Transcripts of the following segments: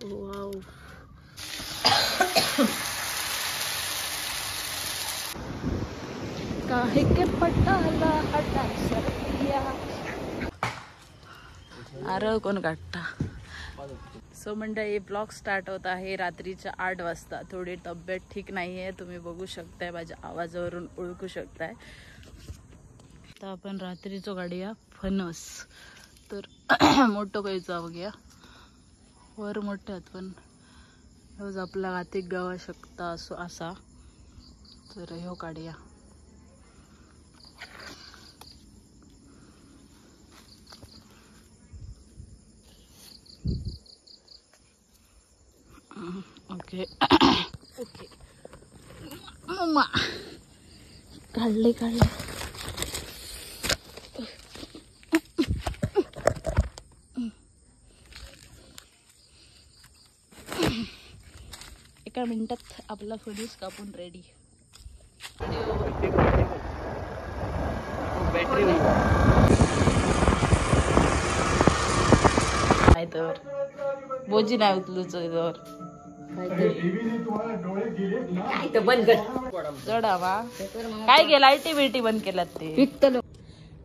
वाव. काहे के पटाला हटा सरकिया. अरे कोण काढता. सो मंडळी ब्लॉग स्टार्ट होत आहे रात्रीच्या 8 वाजता. थोडी तब्येत ठीक नाही आहे, तुम्ही बघू शकताय, माझ्या आवाजावरून ओळखू शकताय. तर आपण रात्रीचो गाडीया फणस. तर मोठं खायचं बघूया. वर मोठ्यात पण रोज आपला हातीक गावा शकता असो असा. तर ह्यो काढूया. ओके ओके मम्मा काढले काढले. एका मिनिटात आपला फणस कापून रेडी. बॅटरी नाही तर बोजी नाही उचलूच बंद जडावा काय केलं. लाईटी बिटी बंद केलात ते.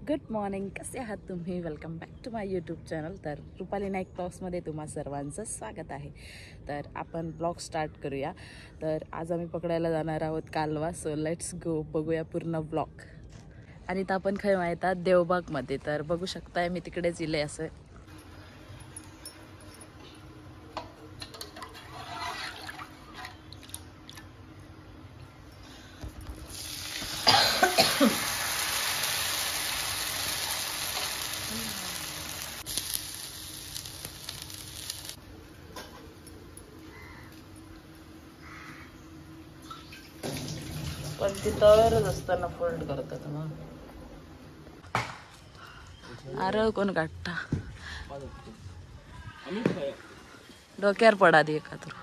गुड मॉर्निंग, कसे आहात तुम्ही. Welcome back to my YouTube channel. तर रुपाली नाईक ब्लॉग्समध्ये तुम्हा सर्वांचं स्वागत आहे. तर आपण ब्लॉग स्टार्ट करूया. तर आज आम्ही पकडायला जाणार आहोत कालवा. So let's go. बघूया पूर्ण ब्लॉग. आणि तर आपण खय माहितात देवबागमध्ये. तर बघू शकताय मी तिकडेच इले असं. पण ती तवरच असताना फोल्ड करतात मग. अरे कोण काढता. डोक्यावर पडा दे एका तर.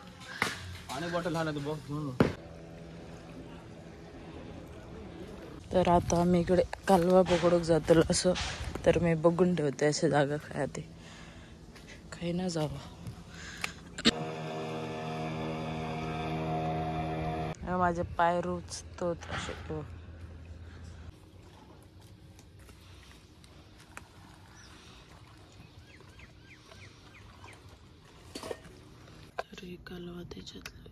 तर आता मी इकडे कालवा पकडूक जातो असं. तर मी बघून ठेवते अशी जागा काय ते काही ना जावं. माझे पाय रुचतोत असे. तर हे कालवा त्याच्यातलं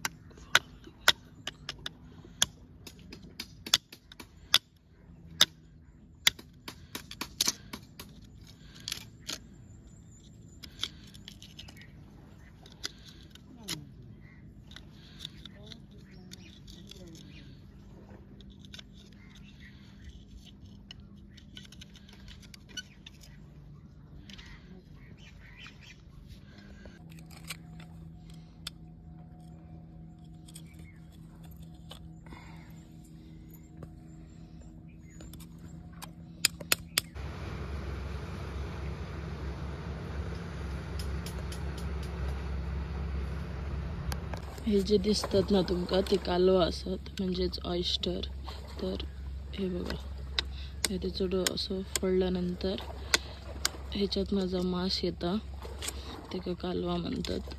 हे जे दिसतात ना तुमका ते कालवा असत, म्हणजेच ऑयस्टर. तर हे बघा, हे त्याचं असं फोडल्यानंतर ह्याच्यात माझा मांस येता, ते का कालवा म्हणतात.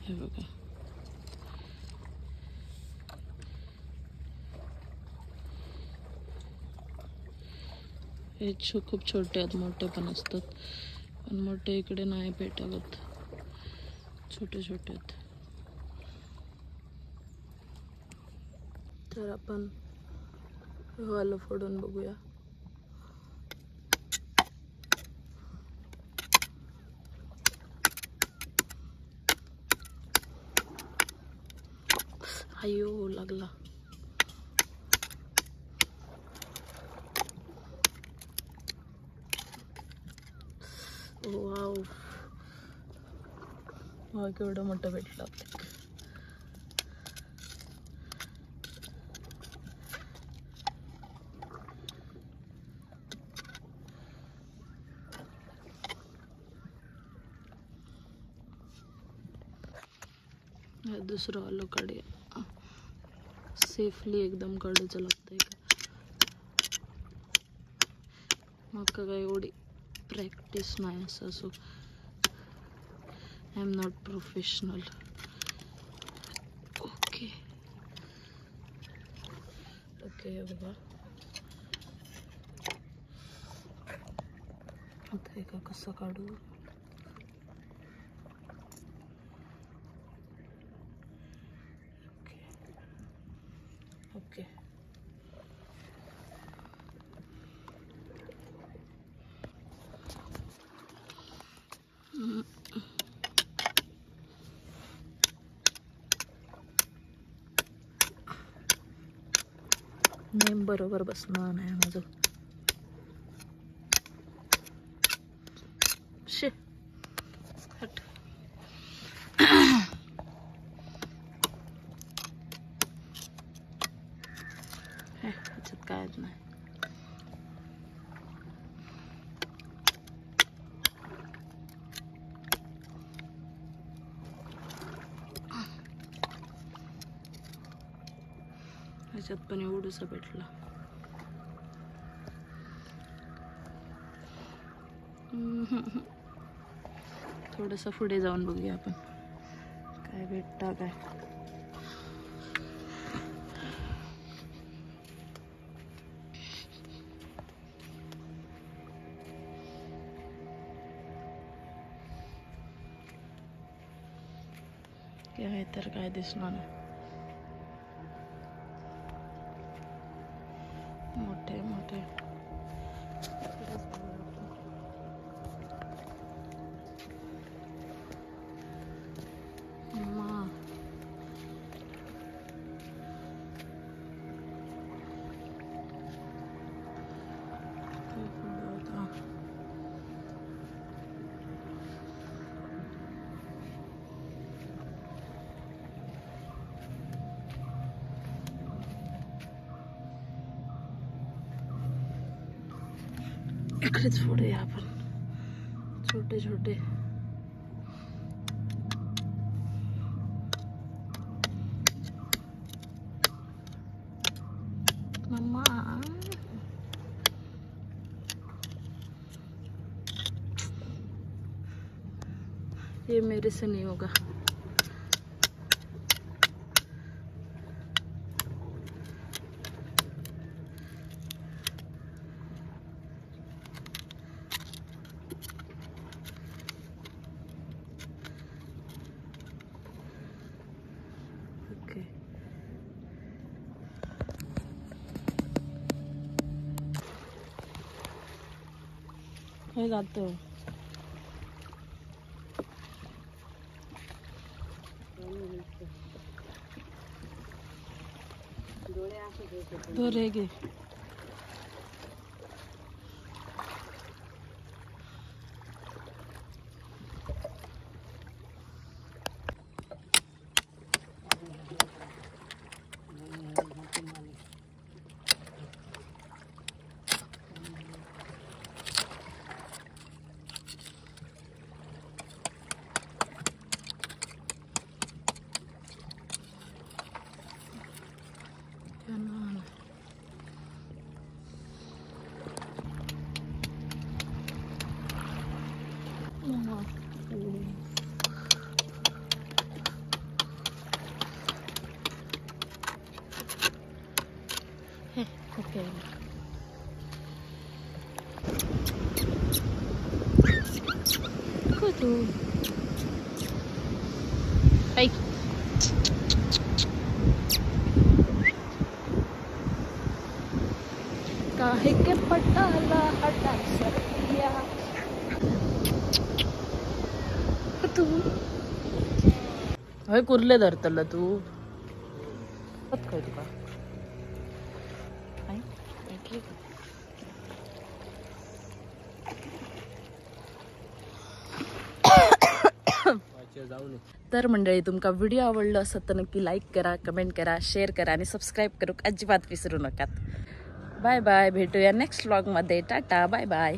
हे बघा, हे खूप छोटे आहेत, मोठे पण असतात, पण मोठे इकडे नाही भेटत, छोटे छोटे आहेत. तर आपण वाल फोडून बघूया. अयो लागला. वाव, मग केवढं मोठं भेटलं. दुसरं आलो काढे, सेफली एकदम काढायचं लागतंय का. मग काय एवढी प्रॅक्टिस नाही असं. I am not professional. Okay okay बघा आता हे का कसं काढू. ओके ओके नेम बरोबर बसणार नाही माझं. शे हट. ह्याच्यात कायच नाही. ह्याच्यात पण एवढंसं भेटलं. थोडंसं पुढे जाऊन बघूया आपण काय भेटतं काय. काय तर काय दिसणार नाही. मोठे मोठे इकडेच पुढे आपण छोटे छोटे. मम्मा ये मेरे से नहीं होगा. ओके हे जातो. गे ओके कुठू आई काहे के पटाला हटा सकिया तू होय कुर्ले धरतल तू पत काय तुका आई ऐकली का तर मंडळी तुमका व्हिडिओ आवडला असत तर नक्की लाईक करा, कमेंट करा, शेअर करा आणि सबस्क्राईब करू अजिबात विसरू नका. Bye bye. भेटूया नेक्स्ट व्लॉग मध्ये. Tata bye bye.